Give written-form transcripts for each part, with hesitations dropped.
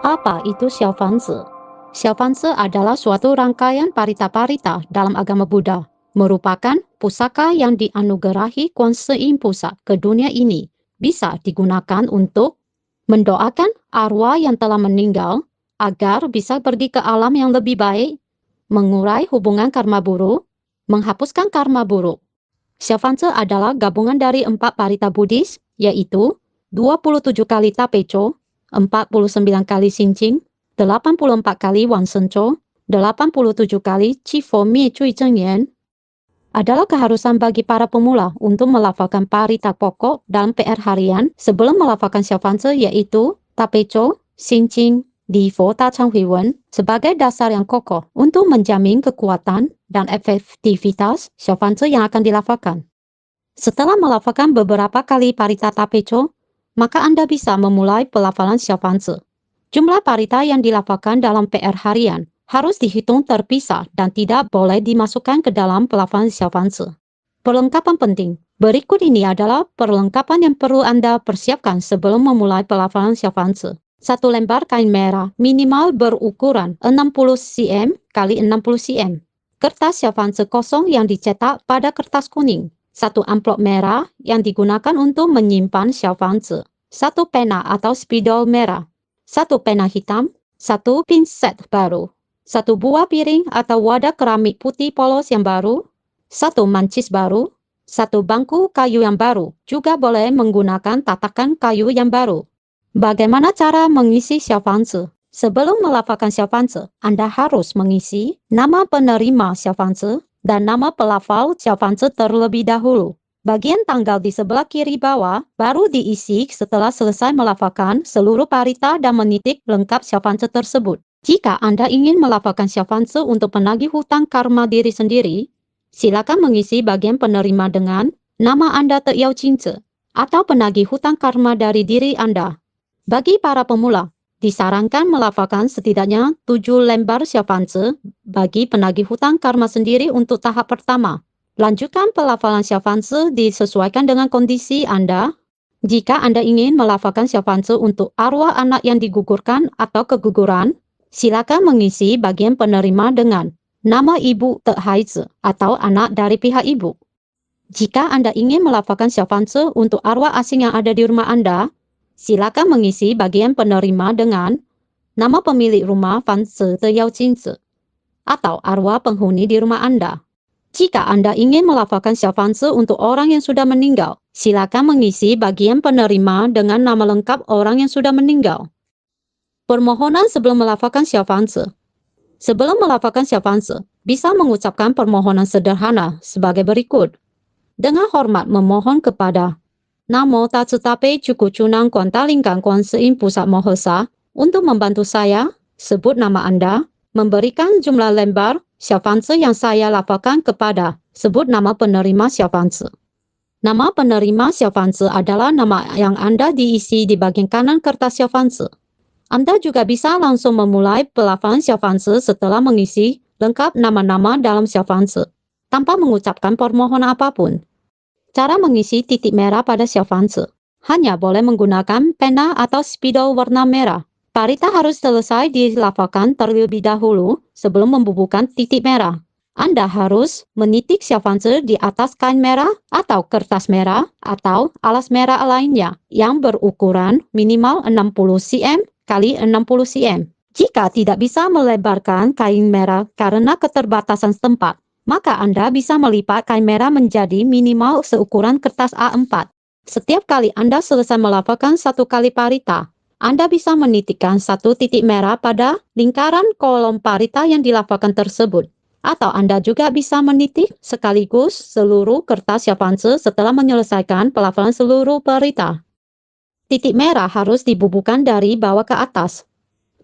Apa itu Xiaofanzi? Xiaofanzi adalah suatu rangkaian parita-parita dalam agama Buddha, merupakan pusaka yang dianugerahi Kuan Yin Pusat ke dunia ini. Bisa digunakan untuk mendoakan arwah yang telah meninggal agar bisa pergi ke alam yang lebih baik, mengurai hubungan karma buruk, menghapuskan karma buruk. Xiaofanzi adalah gabungan dari 4 parita Buddhis, yaitu 27 kali Tapecho, 49 kali Xinjing, 84 kali Wang Shengzhou, 87 kali Qifo Mie Cui Zhengyan. Adalah keharusan bagi para pemula untuk melafalkan parita pokok dalam PR harian sebelum melafalkan Xiaofanzi, yaitu Tapecho, Xinjing, Difo Ta Chang Hui Wen sebagai dasar yang kokoh untuk menjamin kekuatan dan efektivitas Xiaofanzi yang akan dilafalkan. Setelah melafalkan beberapa kali parita Tapecho, maka Anda bisa memulai pelafalan Xiaofanzi. Jumlah parita yang dilafalkan dalam PR harian harus dihitung terpisah dan tidak boleh dimasukkan ke dalam pelafalan Xiaofanzi. Perlengkapan penting. Berikut ini adalah perlengkapan yang perlu Anda persiapkan sebelum memulai pelafalan Xiaofanzi. 1 lembar kain merah minimal berukuran 60 cm x 60 cm. Kertas Xiaofanzi kosong yang dicetak pada kertas kuning. 1 amplop merah yang digunakan untuk menyimpan Xiaofanzi. 1 pena atau spidol merah. 1 pena hitam. 1 pinset baru. 1 buah piring atau wadah keramik putih polos yang baru. 1 mancis baru. 1 bangku kayu yang baru. Juga boleh menggunakan tatakan kayu yang baru. Bagaimana cara mengisi Xiaofanzi? Sebelum melafalkan Xiaofanzi, Anda harus mengisi nama penerima Xiaofanzi dan nama pelafal Xiaofanzi terlebih dahulu. Bagian tanggal di sebelah kiri bawah baru diisi setelah selesai melafalkan seluruh parita dan menitik lengkap Xiaofanzi tersebut. Jika Anda ingin melafalkan Xiaofanzi untuk penagih hutang karma diri sendiri, silakan mengisi bagian penerima dengan nama Anda Te Yao Jingzi atau penagih hutang karma dari diri Anda. Bagi para pemula, disarankan melafalkan setidaknya 7 lembar Xiaofanzi bagi penagih hutang karma sendiri untuk tahap pertama. Lanjutkan pelafalan Xiaofanzi disesuaikan dengan kondisi Anda. Jika Anda ingin melafalkan Xiaofanzi untuk arwah anak yang digugurkan atau keguguran, silakan mengisi bagian penerima dengan nama Ibu Te Haizi atau anak dari pihak ibu. Jika Anda ingin melafalkan Xiaofanzi untuk arwah asing yang ada di rumah Anda, silakan mengisi bagian penerima dengan nama pemilik rumah Fan Se Te Yao Jingzi atau arwah penghuni di rumah Anda. Jika Anda ingin melafalkan Xiaofanzi untuk orang yang sudah meninggal, silakan mengisi bagian penerima dengan nama lengkap orang yang sudah meninggal. Permohonan sebelum melafalkan Xiaofanzi. Sebelum melafalkan Xiaofanzi, bisa mengucapkan permohonan sederhana sebagai berikut. Dengan hormat memohon kepada Namo Tatsu Tape Cuku Cunang Kuan Talingkan Kuan Yin Pusat Mohesa untuk membantu saya, sebut nama Anda, memberikan jumlah lembar Xiaofanzi yang saya lafalkan kepada, sebut nama penerima Xiaofanzi. Nama penerima Xiaofanzi adalah nama yang Anda diisi di bagian kanan kertas Xiaofanzi. Anda juga bisa langsung memulai pelafalan Xiaofanzi setelah mengisi lengkap nama-nama dalam Xiaofanzi, tanpa mengucapkan permohonan apapun. Cara mengisi titik merah pada Xiaofanzi. Hanya boleh menggunakan pena atau spidol warna merah. Parita harus selesai dilafalkan terlebih dahulu sebelum membubuhkan titik merah. Anda harus menitik Xiaofanzi di atas kain merah atau kertas merah atau alas merah lainnya yang berukuran minimal 60 cm x 60 cm. Jika tidak bisa melebarkan kain merah karena keterbatasan tempat, maka Anda bisa melipat kain merah menjadi minimal seukuran kertas A4. Setiap kali Anda selesai melafalkan 1 kali parita, Anda bisa menitikkan 1 titik merah pada lingkaran kolom parita yang dilafalkan tersebut. Atau Anda juga bisa menitik sekaligus seluruh kertas Xiaofanzi setelah menyelesaikan pelafalan seluruh parita. Titik merah harus dibubuhkan dari bawah ke atas.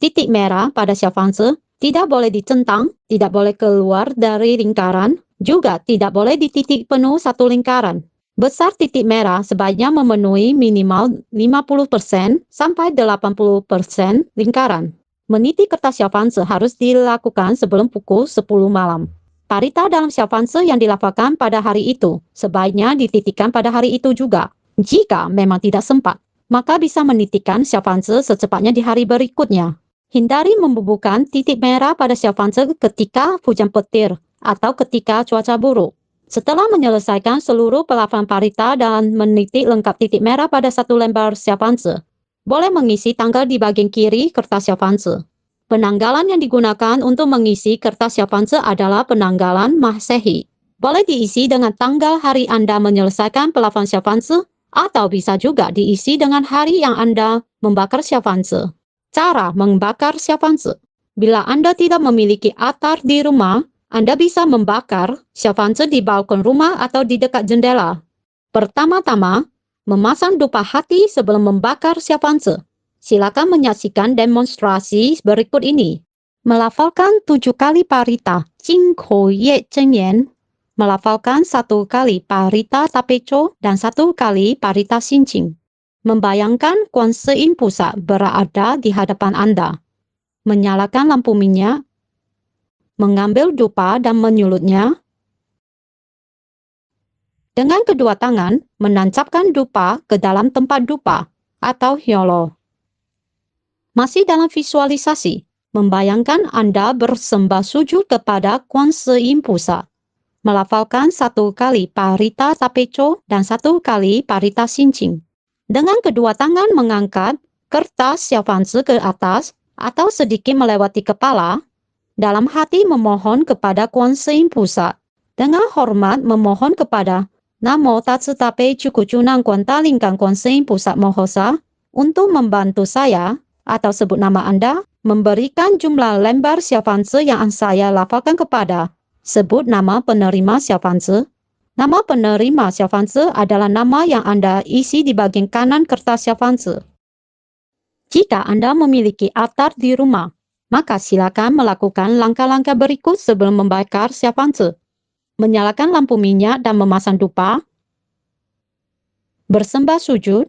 Titik merah pada Xiaofanzi tidak boleh dicentang, tidak boleh keluar dari lingkaran, juga tidak boleh dititik penuh 1 lingkaran. Besar titik merah sebaiknya memenuhi minimal 50% sampai 80% lingkaran. Menitik kertas Xiaofanzi harus dilakukan sebelum pukul 10 malam. Parita dalam Xiaofanzi yang dilafalkan pada hari itu sebaiknya dititikkan pada hari itu juga. Jika memang tidak sempat, maka bisa menitikkan Xiaofanzi secepatnya di hari berikutnya. Hindari membubuhkan titik merah pada Xiaofanzi ketika hujan petir atau ketika cuaca buruk. Setelah menyelesaikan seluruh pelafalan parita dan menitik lengkap titik merah pada satu lembar Xiaofanzi, boleh mengisi tanggal di bagian kiri kertas Xiaofanzi. Penanggalan yang digunakan untuk mengisi kertas Xiaofanzi adalah penanggalan Masehi. Boleh diisi dengan tanggal hari Anda menyelesaikan pelafalan Xiaofanzi, atau bisa juga diisi dengan hari yang Anda membakar Xiaofanzi. Cara membakar Xiaofanzi. Bila Anda tidak memiliki attar di rumah, Anda bisa membakar Xiaofanzi di balkon rumah atau di dekat jendela. Pertama-tama, memasang dupa hati sebelum membakar Xiaofanzi. Silakan menyaksikan demonstrasi berikut ini. Melafalkan 7 kali parita, Jingkou Ye Zhengyan. Melafalkan 1 kali parita tapeco dan 1 kali parita xinqing. Membayangkan Kuan Yin Pusat berada di hadapan Anda. Menyalakan lampu minyak. Mengambil dupa dan menyulutnya. Dengan kedua tangan, menancapkan dupa ke dalam tempat dupa atau hyolo. Masih dalam visualisasi, membayangkan Anda bersembah sujud kepada Kuan Yin Pusat. Melafalkan 1 kali parita tapeco dan 1 kali parita xinqing. Dengan kedua tangan mengangkat kertas Xiaofanzi ke atas atau sedikit melewati kepala, dalam hati memohon kepada Kuan Yin Pusat. Dengan hormat memohon kepada Namo Tatsu Tape Cukucunang Kuan Talingkang Kuan Yin Pusat Mohosa untuk membantu saya, atau sebut nama Anda, memberikan jumlah lembar Xiaofanzi yang saya lafalkan kepada. Sebut nama penerima Xiaofanzi. Nama penerima Xiaofanzi adalah nama yang Anda isi di bagian kanan kertas Xiaofanzi. Jika Anda memiliki attar di rumah, maka silakan melakukan langkah-langkah berikut sebelum membakar Xiaofanzi. Menyalakan lampu minyak dan memasang dupa. Bersembah sujud.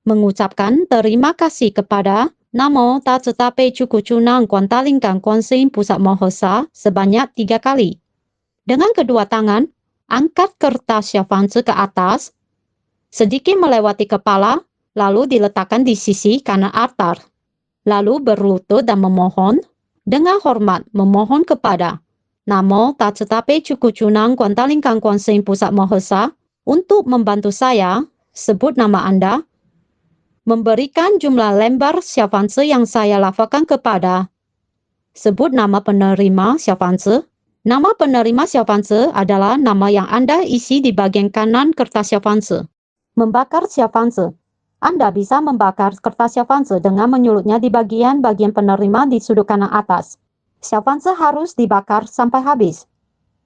Mengucapkan terima kasih kepada Namo Tatsu Tape Cukucunang Kuan Talingkang Kuan Yin Pusat Mohosa sebanyak 3 kali. Dengan kedua tangan, angkat kertas Xiaofanzi ke atas, sedikit melewati kepala, lalu diletakkan di sisi kanan attar. Lalu berlutut dan memohon, dengan hormat memohon kepada Namo Tatsu Tape Cukucunang Kuan Talingkang Kuan Yin Pusat Mohosa untuk membantu saya, sebut nama Anda, memberikan jumlah lembar Xiaofanzi yang saya lafalkan kepada. Sebut nama penerima Xiaofanzi. Nama penerima Xiaofanzi adalah nama yang Anda isi di bagian kanan kertas Xiaofanzi. Membakar Xiaofanzi. Anda bisa membakar kertas Xiaofanzi dengan menyulutnya di bagian-bagian penerima di sudut kanan atas. Xiaofanzi harus dibakar sampai habis.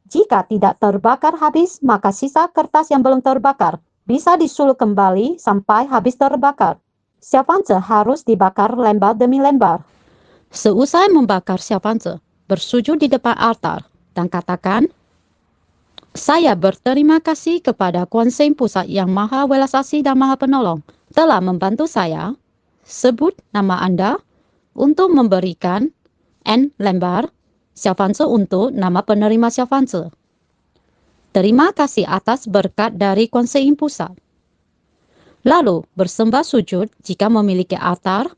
Jika tidak terbakar habis, maka sisa kertas yang belum terbakar bisa disulut kembali sampai habis terbakar. Xiaofanzi harus dibakar lembar demi lembar. Seusai membakar Xiaofanzi, bersujud di depan altar dan katakan, saya berterima kasih kepada Kuan Yin Pusat yang Maha Welas Asih dan Maha Penolong telah membantu saya, sebut nama Anda, untuk memberikan N lembar Xiaofanzi untuk nama penerima Xiaofanzi. Terima kasih atas berkat dari Kuan Yin Pusat. Lalu, bersembah sujud jika memiliki altar.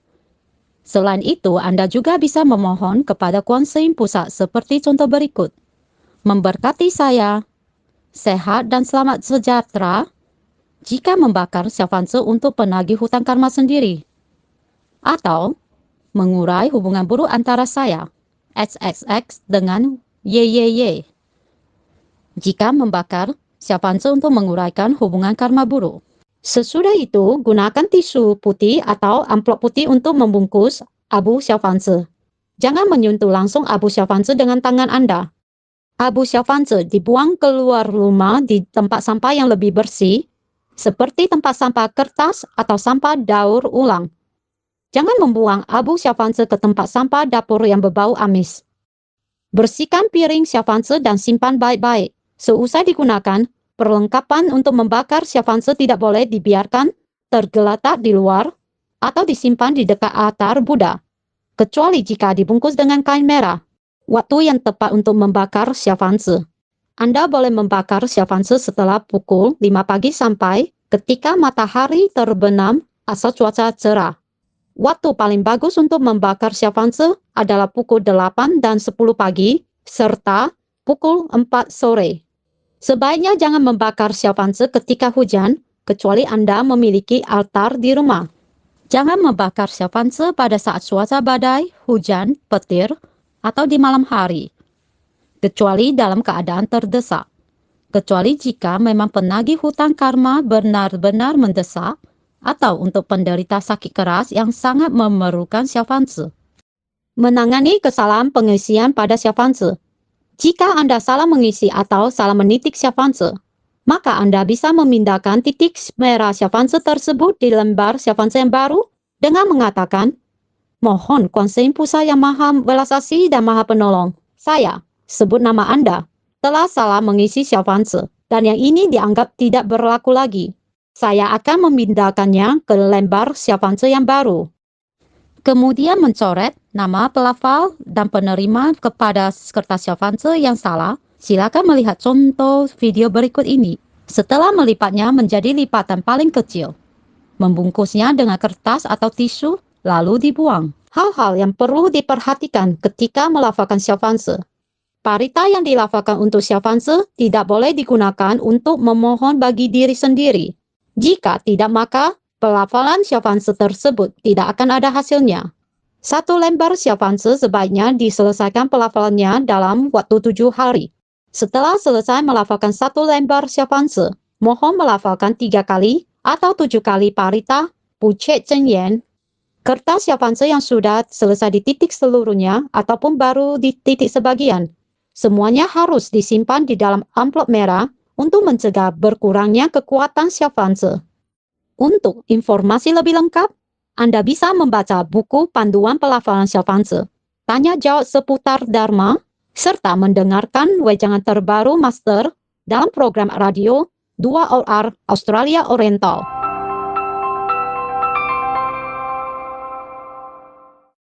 Selain itu, Anda juga bisa memohon kepada Kuan Yin Pusat seperti contoh berikut. Memberkati saya, sehat dan selamat sejahtera, jika membakar Xiaofanzi untuk penagih hutang karma sendiri. Atau, mengurai hubungan buruk antara saya, XXX, dengan YYY. Jika membakar Xiaofanzi untuk menguraikan hubungan karma buruk. Sesudah itu, gunakan tisu putih atau amplop putih untuk membungkus abu Xiaofanzi. Jangan menyentuh langsung abu Xiaofanzi dengan tangan Anda. Abu Xiaofanzi dibuang keluar rumah di tempat sampah yang lebih bersih, seperti tempat sampah kertas atau sampah daur ulang. Jangan membuang abu Xiaofanzi ke tempat sampah dapur yang berbau amis. Bersihkan piring Xiaofanzi dan simpan baik-baik. Seusai digunakan, perlengkapan untuk membakar Xiaofanzi tidak boleh dibiarkan tergeletak di luar atau disimpan di dekat altar Buddha, kecuali jika dibungkus dengan kain merah. Waktu yang tepat untuk membakar Xiaofanzi. Anda boleh membakar Xiaofanzi setelah pukul 5 pagi sampai ketika matahari terbenam asal cuaca cerah. Waktu paling bagus untuk membakar Xiaofanzi adalah pukul 8 dan 10 pagi, serta pukul 4 sore. Sebaiknya jangan membakar Xiaofanzi ketika hujan, kecuali Anda memiliki altar di rumah. Jangan membakar Xiaofanzi pada saat cuaca badai, hujan, petir, atau di malam hari, kecuali dalam keadaan terdesak. Kecuali jika memang penagih hutang karma benar-benar mendesak, atau untuk penderita sakit keras yang sangat memerlukan Xiaofanzi. Menangani kesalahan pengisian pada Xiaofanzi. Jika Anda salah mengisi atau salah menitik Xiaofanzi, maka Anda bisa memindahkan titik merah Xiaofanzi tersebut di lembar Xiaofanzi yang baru dengan mengatakan, "Mohon Kuan Yin Pusat yang Maha Belas Asih dan Maha Penolong, saya, sebut nama Anda, telah salah mengisi Xiaofanzi, dan yang ini dianggap tidak berlaku lagi. Saya akan memindahkannya ke lembar Xiaofanzi yang baru." Kemudian mencoret nama pelafal dan penerima kepada kertas Xiaofanzi yang salah. Silakan melihat contoh video berikut ini. Setelah melipatnya menjadi lipatan paling kecil, membungkusnya dengan kertas atau tisu, lalu dibuang. Hal-hal yang perlu diperhatikan ketika melafalkan Xiaofanzi. Parita yang dilafalkan untuk Xiaofanzi tidak boleh digunakan untuk memohon bagi diri sendiri. Jika tidak, maka pelafalan Xiaofanzi tersebut tidak akan ada hasilnya. Satu lembar Xiaofanzi sebaiknya diselesaikan pelafalannya dalam waktu 7 hari. Setelah selesai melafalkan satu lembar Xiaofanzi, mohon melafalkan 3 kali atau 7 kali parita Pucet Zhenyan. Kertas Xiaofanzi yang sudah selesai dititik seluruhnya ataupun baru dititik sebagian, semuanya harus disimpan di dalam amplop merah untuk mencegah berkurangnya kekuatan Xiaofanzi. Untuk informasi lebih lengkap, Anda bisa membaca buku panduan pelafalan Xiaofanzi, tanya jawab seputar Dharma, serta mendengarkan wejangan terbaru Master dalam program radio 2OR Australia Oriental.